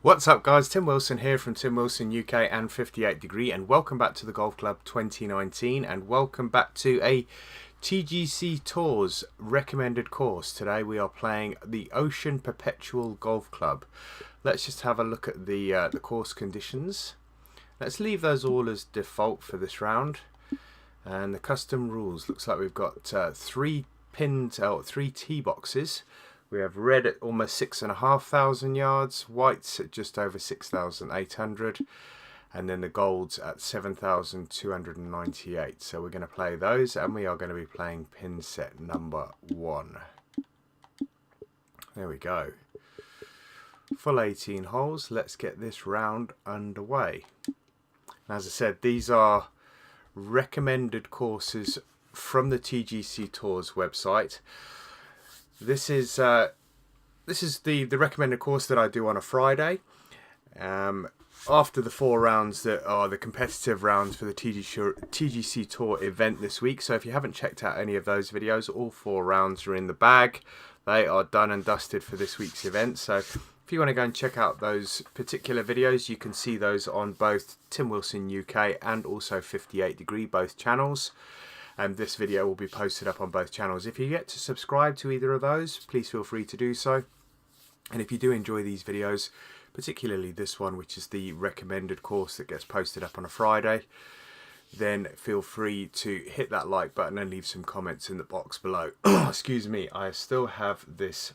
What's up guys, Tim Wilson here from Tim Wilson UK and 58 Degree, and welcome back to the Golf Club 2019 and welcome back to a TGC Tours Recommended Course. Today we are playing the Ocean Perpetual Golf Club. Let's just have a look at the course conditions. Let's leave those all as default for this round. And the custom rules, looks like we've got three tee boxes. We have red at almost 6,500 yards, whites at just over 6,800, and then the golds at 7,298. So we're going to play those, and we are going to be playing pin set number 1. There we go. Full 18 holes. Let's get this round underway. As I said, these are recommended courses from the TGC Tours website. This is the recommended course that I do on a Friday. After the 4 rounds that are the competitive rounds for the TGC Tour event this week. So if you haven't checked out any of those videos, all 4 rounds are in the bag. They are done and dusted for this week's event. So if you want to go and check out those particular videos, you can see those on both Tim Wilson UK and also 58 Degree, both channels. And this video will be posted up on both channels. If you get to subscribe to either of those, please feel free to do so. And if you do enjoy these videos, particularly this one, which is the recommended course that gets posted up on a Friday, then feel free to hit that like button and leave some comments in the box below. Excuse me, I still have this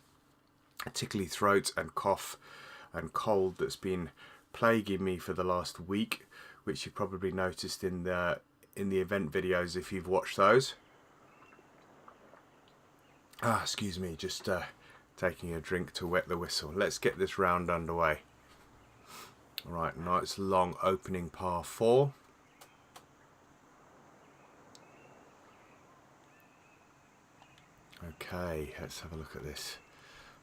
tickly throat and cough and cold that's been plaguing me for the last week, which you probably noticed in the event videos if you've watched those. Excuse me, just taking a drink to wet the whistle. Let's get this round underway. Alright, nice long opening par 4. Okay, let's have a look at this.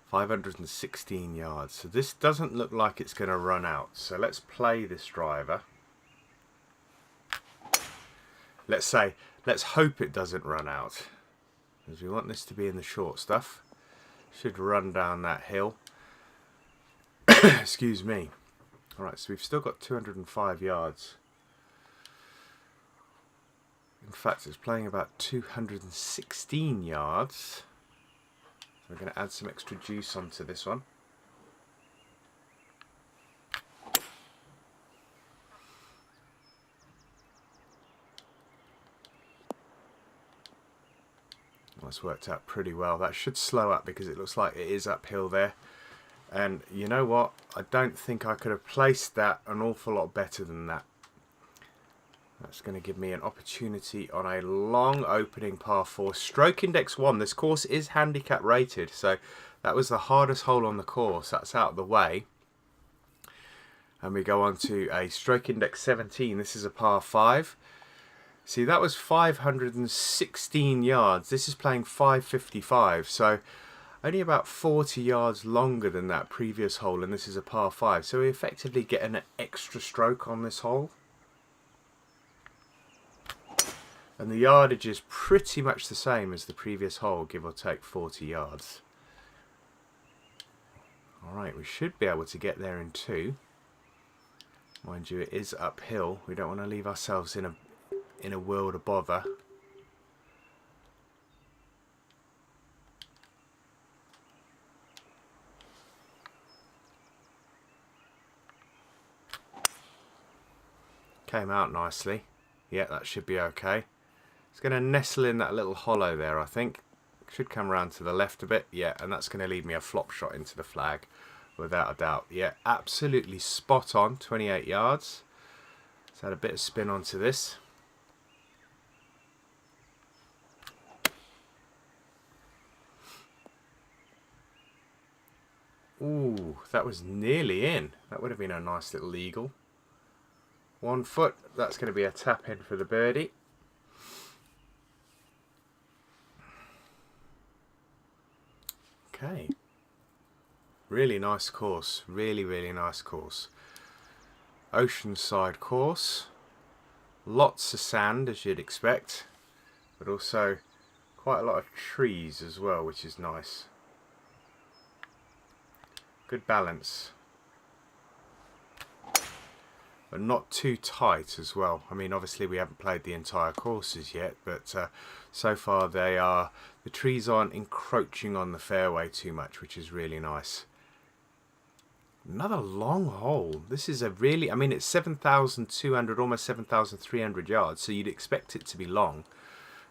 516 yards. So this doesn't look like it's going to run out. So let's play this driver. Let's hope it doesn't run out, because we want this to be in the short stuff. Should run down that hill. Excuse me. Alright, so we've still got 205 yards. In fact, it's playing about 216 yards. So we're going to add some extra juice onto this one. That's worked out pretty well. That should slow up because it looks like it is uphill there. And you know what? I don't think I could have placed that an awful lot better than that. That's going to give me an opportunity on a long opening par 4. Stroke index 1. This course is handicap rated, so that was the hardest hole on the course. That's out of the way. And we go on to a stroke index 17. This is a par 5. See, that was 516 yards. This is playing 555, so only about 40 yards longer than that previous hole, and this is a par 5. So we effectively get an extra stroke on this hole. And the yardage is pretty much the same as the previous hole, give or take 40 yards. Alright, we should be able to get there in 2. Mind you, it is uphill. We don't want to leave ourselves in a world of bother. Came out nicely. Yeah, that should be okay. It's going to nestle in that little hollow there, I think. Should come around to the left a bit. Yeah, and that's going to leave me a flop shot into the flag, without a doubt. Yeah, absolutely spot on. 28 yards. Let's add a bit of spin onto this. Ooh, that was nearly in. That would have been a nice little eagle. 1 foot. That's going to be a tap in for the birdie. Okay. Really nice course. Really, really nice course. Oceanside course. Lots of sand, as you'd expect, but also quite a lot of trees as well, which is nice. Good balance. but not too tight as well. I mean, obviously we haven't played the entire courses yet, but so far the trees aren't encroaching on the fairway too much, which is really nice. Another long hole. This is a really, I mean, it's 7,200, almost 7,300 yards, so you'd expect it to be long.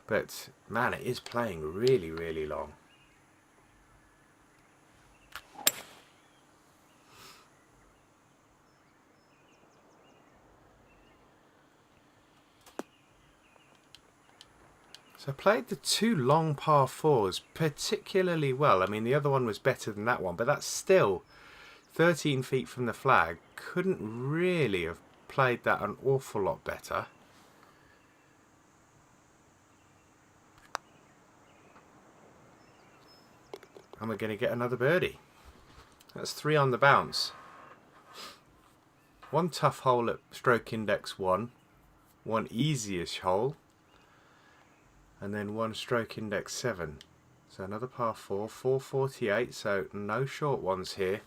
But, man, it is playing really, really long. So I played the two long par fours particularly well. I mean, the other one was better than that one, but that's still 13 feet from the flag. Couldn't really have played that an awful lot better. And we're going to get another birdie. That's 3 on the bounce. One tough hole at stroke index 1, one easiest hole, and then one stroke index 7. So another par 4, 448, so no short ones here.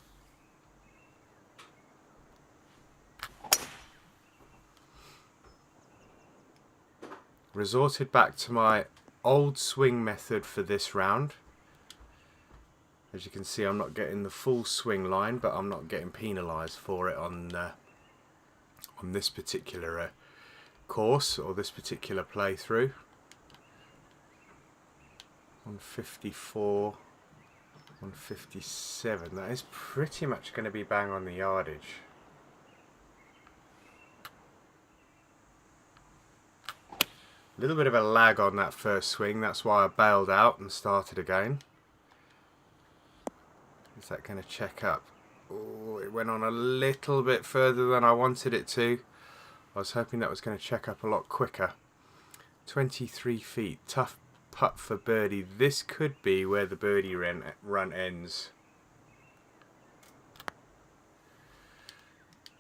Resorted back to my old swing method for this round. As you can see, I'm not getting the full swing line, but I'm not getting penalised for it on this particular course or this particular playthrough. 154, 157. That is pretty much going to be bang on the yardage. A little bit of a lag on that first swing, that's why I bailed out and started again. Is that going to check up? Oh, it went on a little bit further than I wanted it to. I was hoping that was going to check up a lot quicker. 23 feet, tough putt for birdie. This could be where the birdie run ends.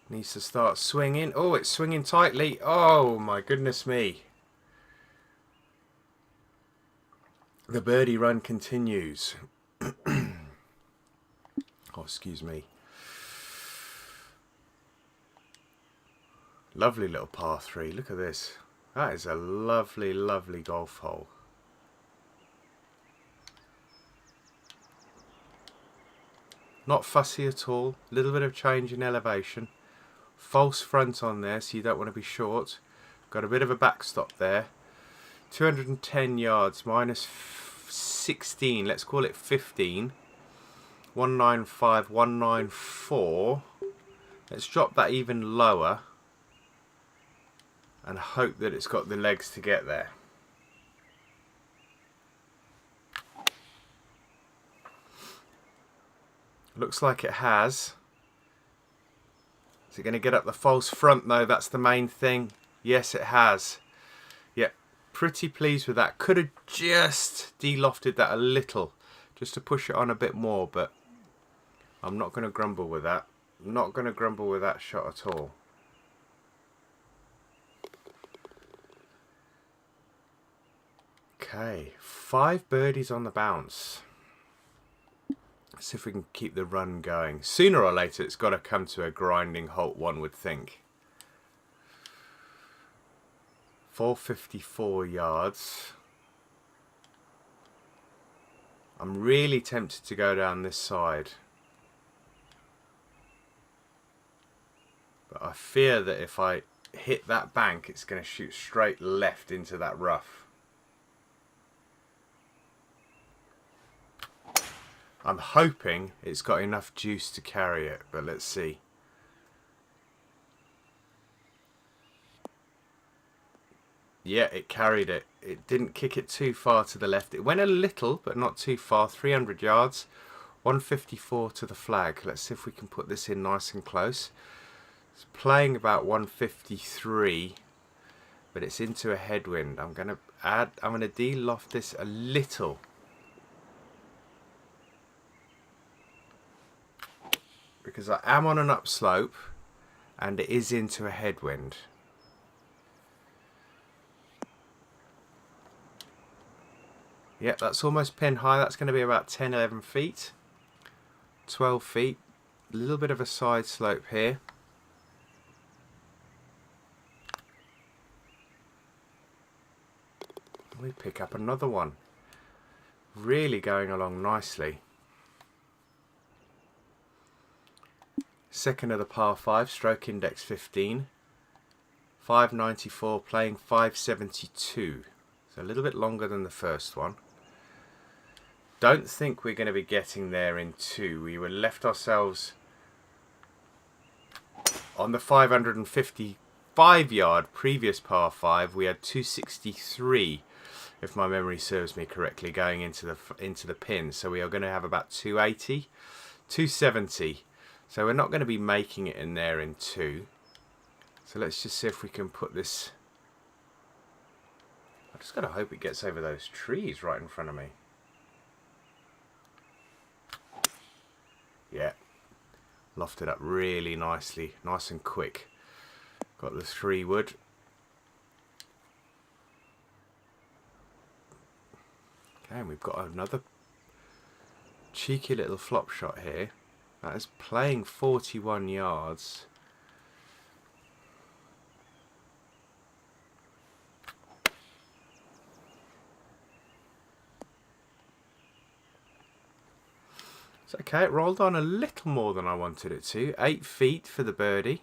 Needs to start swinging. Oh, it's swinging tightly. Oh my goodness me. The birdie run continues. Oh, excuse me. Lovely little par 3. Look at this. That is a lovely, lovely golf hole. Not fussy at all. A little bit of change in elevation. False front on there, so you don't want to be short. Got a bit of a backstop there. 210 yards, minus 16. Let's call it 15. 195, 194. Let's drop that even lower and hope that it's got the legs to get there. Looks like it has. Is it going to get up the false front though? That's the main thing. Yes, it has. Yeah, pretty pleased with that. Could have just de-lofted that a little just to push it on a bit more, but I'm not going to grumble with that. I'm not going to grumble with that shot at all. Okay, 5 birdies on the bounce. Let's see if we can keep the run going. Sooner or later it's got to come to a grinding halt, one would think. 454 yards. I'm really tempted to go down this side. But I fear that if I hit that bank, it's going to shoot straight left into that rough. I'm hoping it's got enough juice to carry it, but let's see. Yeah, it carried it. It didn't kick it too far to the left. It went a little, but not too far. 300 yards, 154 to the flag. Let's see if we can put this in nice and close. It's playing about 153, but it's into a headwind. I'm going to de-loft this a little. Because I am on an upslope and it is into a headwind. Yep, that's almost pin high. That's going to be about 10, 11 feet. 12 feet. A little bit of a side slope here. we pick up another one. Really going along nicely. Second of the par 5, stroke index 15. 594, playing 572. So a little bit longer than the first one. Don't think we're going to be getting there in 2. We were left ourselves on the 555 yard previous par 5. We had 263, if my memory serves me correctly, going into the pin. So we are going to have about 280, 270. So we're not going to be making it in there in 2. So let's just see if we can put this. I just got to hope it gets over those trees right in front of me. Yeah, lofted up really nicely, nice and quick. Got the 3 wood. Okay, and we've got another cheeky little flop shot here. That is playing 41 yards. It's okay, it rolled on a little more than I wanted it to. 8 feet for the birdie.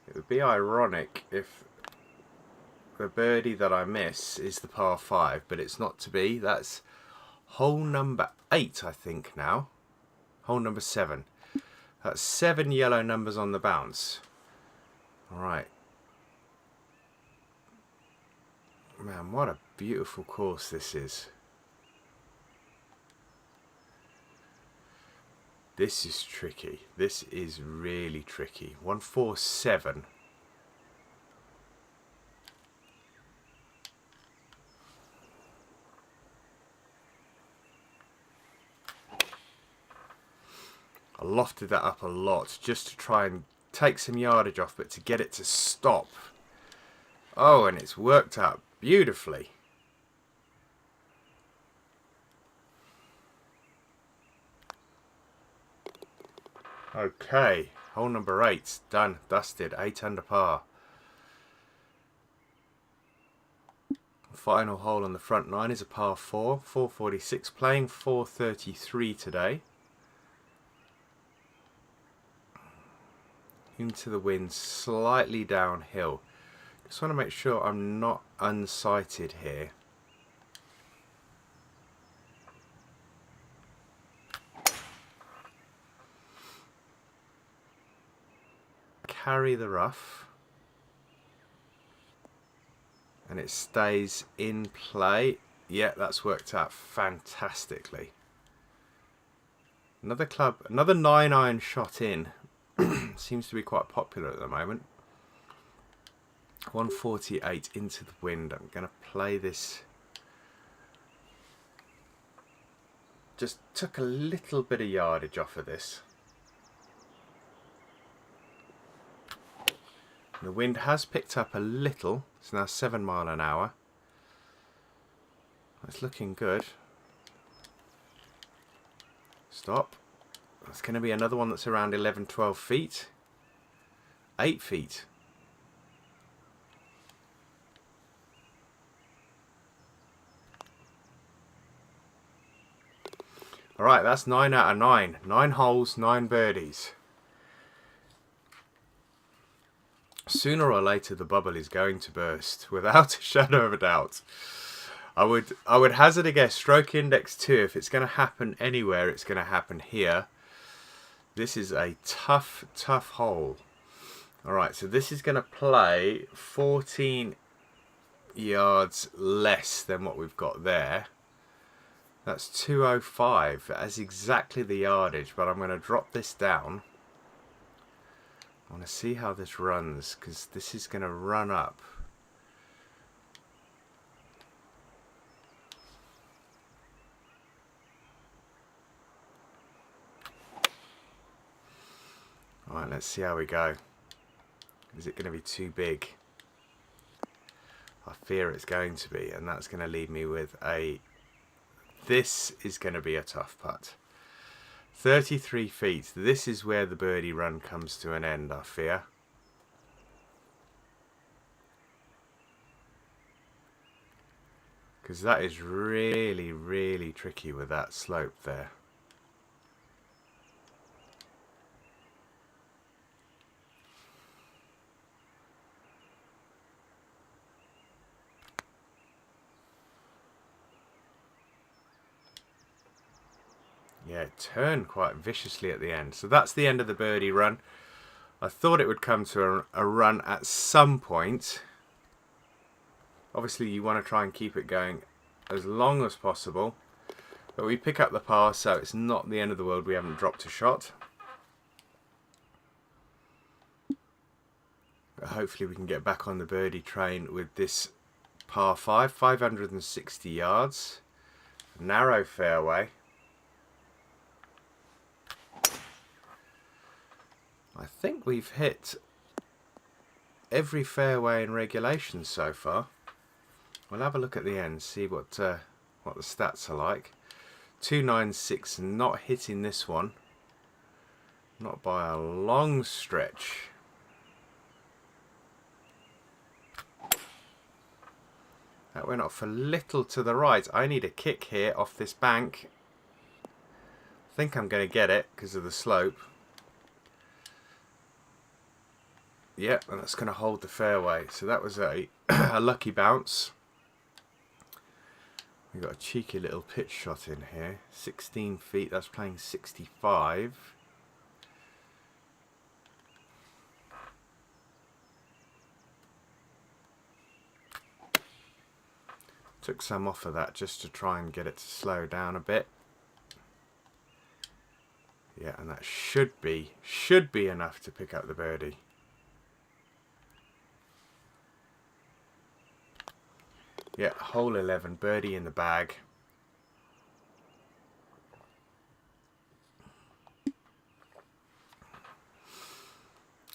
It would be ironic if the birdie that I miss is the par 5, but it's not to be. That's hole number 8, I think now. Hole number 7. That's 7 yellow numbers on the bounce. Alright. Man, what a beautiful course this is. This is tricky. This is really tricky. 147. I lofted that up a lot just to try and take some yardage off, but to get it to stop. Oh, and it's worked out beautifully. Okay, hole number 8, done, dusted, 8 under par. Final hole on the front 9 is a par 4, 446, playing 433 today. Into the wind, slightly downhill. Just want to make sure I'm not unsighted here. Carry the rough. And it stays in play. Yeah, that's worked out fantastically. Another 9-iron shot in. Seems to be quite popular at the moment. 148 into the wind. I'm going to play this. Just took a little bit of yardage off of this. The wind has picked up a little. It's now 7 miles an hour. It's looking good. Stop. It's going to be another one that's around 11-12 feet. 8 feet. Alright, that's 9 out of 9. 9 holes, 9 birdies. Sooner or later the bubble is going to burst, without a shadow of a doubt. I would hazard a guess, stroke index 2, if it's going to happen anywhere, it's going to happen here. This is a tough, tough hole. Alright, so this is going to play 14 yards less than what we've got there. That's 205. That's exactly the yardage, but I'm going to drop this down. I want to see how this runs, because this is going to run up. Alright, let's see how we go. Is it going to be too big? I fear it's going to be, and that's going to leave me with a... This is going to be a tough putt. 33 feet. This is where the birdie run comes to an end, I fear. because that is really, really tricky with that slope there. Yeah, it turned quite viciously at the end. So that's the end of the birdie run. I thought it would come to a run at some point. Obviously, you want to try and keep it going as long as possible. But we pick up the par, so it's not the end of the world. We haven't dropped a shot. But hopefully we can get back on the birdie train with this par 5. 560 yards. Narrow fairway. I think we've hit every fairway in regulation so far. We'll have a look at the end, see what the stats are like. 296, not hitting this one. Not by a long stretch. That went off a little to the right. I need a kick here off this bank. I think I'm going to get it because of the slope. Yeah, and that's going to hold the fairway. So that was a lucky bounce. We've got a cheeky little pitch shot in here. 16 feet, that's playing 65. Took some off of that just to try and get it to slow down a bit. Yeah, and that should be enough to pick up the birdie. Yeah, hole 11, birdie in the bag.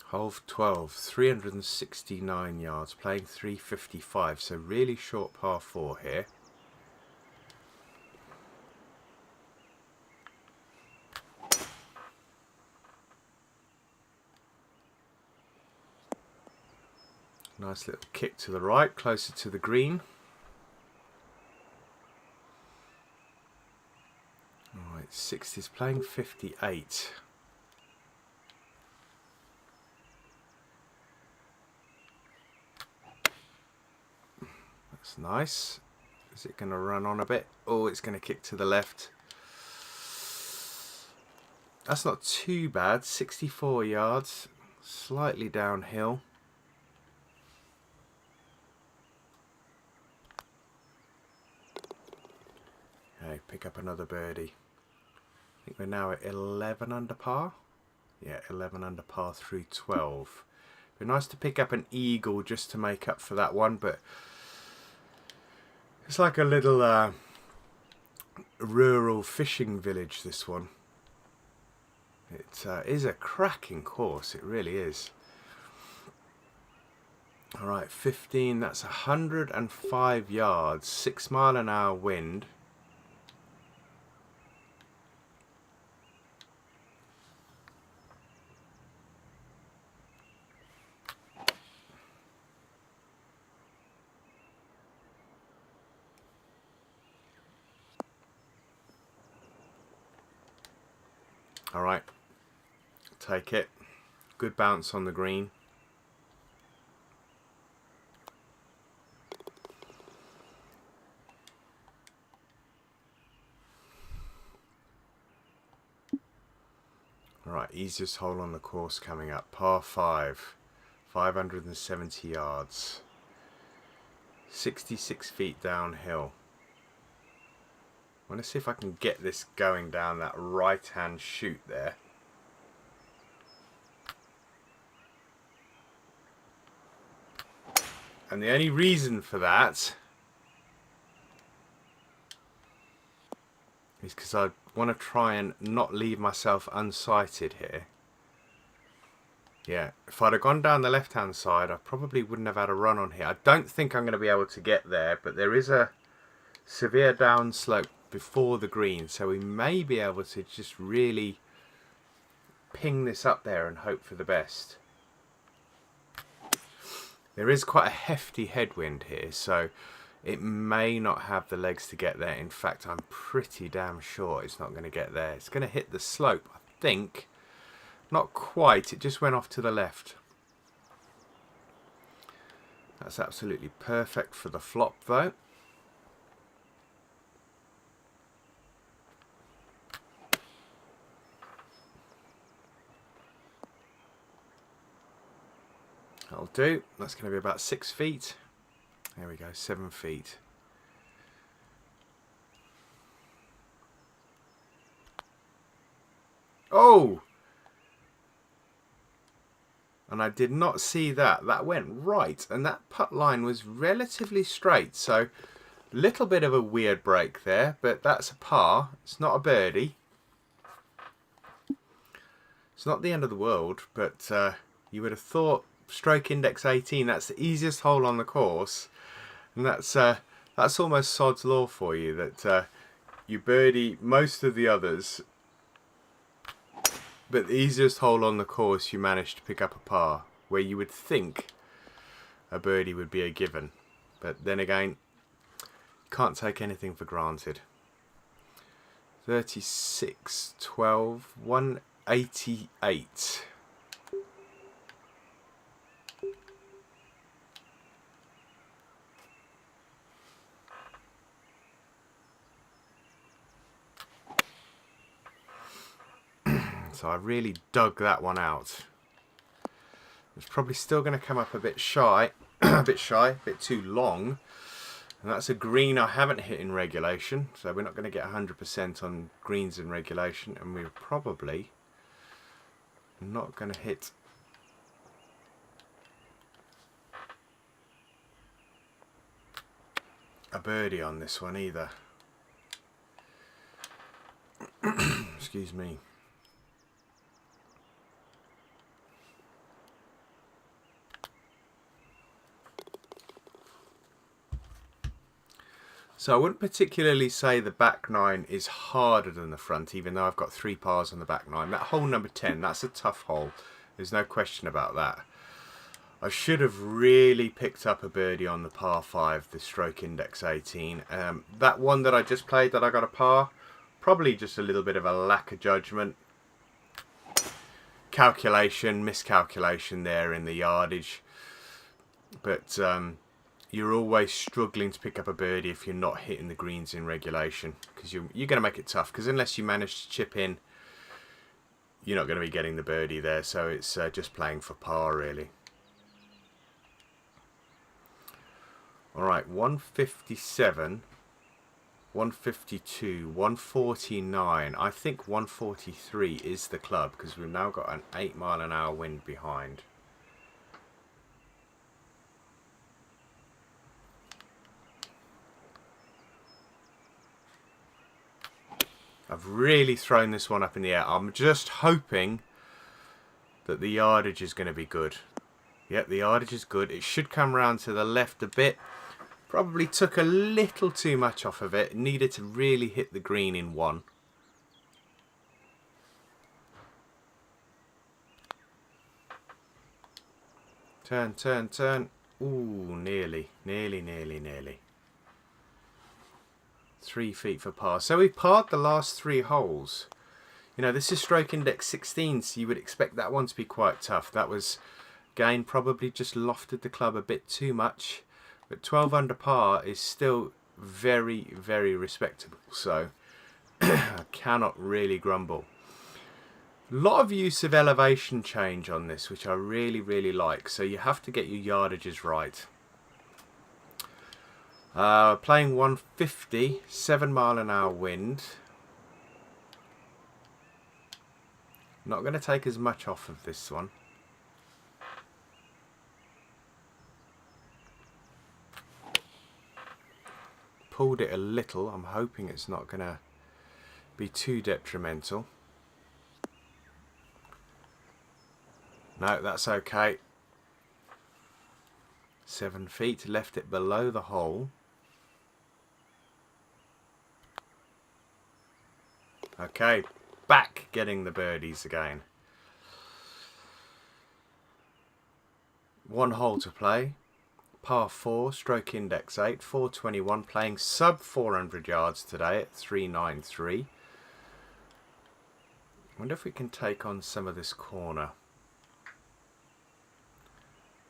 Hole 12, 369 yards, playing 355, so really short par 4 here. Nice little kick to the right, closer to the green. Alright, 60's playing 58. That's nice. Is it going to run on a bit? Oh, it's going to kick to the left. That's not too bad. 64 yards, slightly downhill. Okay, pick up another birdie. I think we're now at 11 under par. Yeah, 11 under par through 12. Be nice to pick up an eagle just to make up for that one, but it's like a little rural fishing village, this one. It is a cracking course, it really is. Alright, 15, that's 105 yards, 6 mile an hour wind. Alright, take it. Good bounce on the green. Alright, easiest hole on the course coming up. Par 5, 570 yards. 66 feet downhill. I want to see if I can get this going down that right hand chute there. And the only reason for that is because I want to try and not leave myself unsighted here. Yeah, if I'd have gone down the left hand side, I probably wouldn't have had a run on here. I don't think I'm going to be able to get there, but there is a severe downslope before the green, so we may be able to just really ping this up there and hope for the best. There is quite a hefty headwind here, so It may not have the legs to get there. In fact, I'm pretty damn sure it's not going to get there. It's going to hit the slope, I think. Not quite. It just went off to the left. That's absolutely perfect for the flop, though. That'll do. That's going to be about 6 feet. There we go, 7 feet. Oh! And I did not see that. That went right. And that putt line was relatively straight. So, a little bit of a weird break there. But that's a par. It's not a birdie. It's not the end of the world. But you would have thought stroke index 18, that's the easiest hole on the course. And that's almost sod's law for you, that you birdie most of the others, but the easiest hole on the course you managed to pick up a par, where you would think a birdie would be a given. But then again, you can't take anything for granted. 36, 12, 188. So I really dug that one out. It's probably still going to come up a bit shy, a bit too long. And that's a green I haven't hit in regulation, so we're not going to get 100% on greens in regulation, and we're probably not going to hit a birdie on this one either. Excuse me. So I wouldn't particularly say the back nine is harder than the front, even though I've got 3 pars on the back nine. That hole number 10, that's a tough hole. There's no question about that. I should have really picked up a birdie on the par 5, the stroke index 18. That one that I just played that I got a par, probably just a little bit of a lack of judgment. Miscalculation there in the yardage. But you're always struggling to pick up a birdie if you're not hitting the greens in regulation, because you're going to make it tough, because unless you manage to chip in, you're not going to be getting the birdie there. So it's just playing for par, really. Alright, 157, 152, 149. I think 143 is the club, because we've now got an 8-mile-an-hour wind behind. I've really thrown this one up in the air. I'm just hoping that the yardage is going to be good. Yep, the yardage is good. It should come round to the left a bit. Probably took a little too much off of it. Needed to really hit the green in one. Turn, turn, turn. Ooh, nearly. 3 feet for par. So we parred the last 3 holes. You know, this is stroke index 16, so you would expect that one to be quite tough. That was, again, probably just lofted the club a bit too much. But 12 under par is still very, very respectable. So I cannot really grumble. A lot of use of elevation change on this, which I really, really like. So you have to get your yardages right. Playing 150, 7-mile-an-hour wind. Not going to take as much off of this one. Pulled it a little. I'm hoping it's not going to be too detrimental. No, that's okay. 7 feet, left it below the hole. Okay, back getting the birdies again. 1 hole to play. Par 4, stroke index 8, 421, playing sub 400 yards today at 393. Wonder if we can take on some of this corner.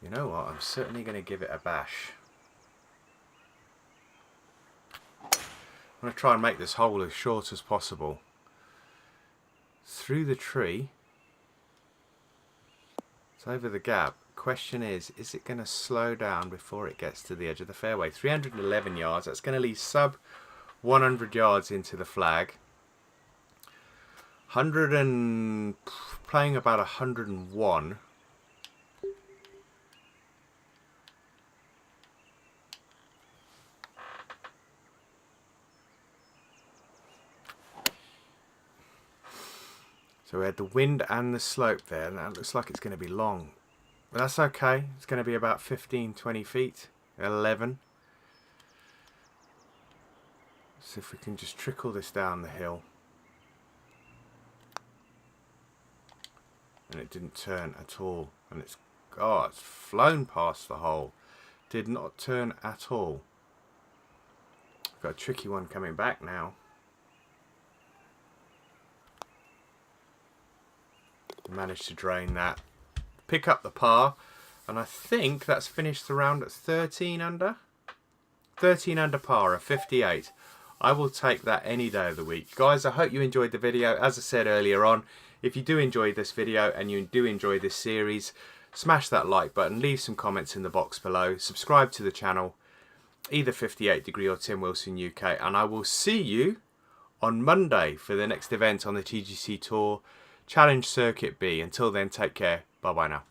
You know what, I'm certainly going to give it a bash. I'm going to try and make this hole as short as possible. Through the tree. It's over the gap. Question is it going to slow down before it gets to the edge of the fairway? 311 yards. That's going to leave sub 100 yards into the flag. Playing about 101. So we had the wind and the slope there, and that looks like it's going to be long. But that's okay. It's going to be about 15-20 feet. 11. See if we can just trickle this down the hill. And it didn't turn at all. And it's flown past the hole. Did not turn at all. Got a tricky one coming back now. Managed to drain that. Pick up the par, and I think that's finished the round at 13 under. 13 under par, a 58. I will take that any day of the week. Guys, I hope you enjoyed the video. As I said earlier on, if you do enjoy this video and you do enjoy this series, smash that like button, leave some comments in the box below, subscribe to the channel, either 58 Degree or Tim Wilson UK, and I will see you on Monday for the next event on the TGC Tour Challenge Circuit B. Until then, take care. Bye bye now.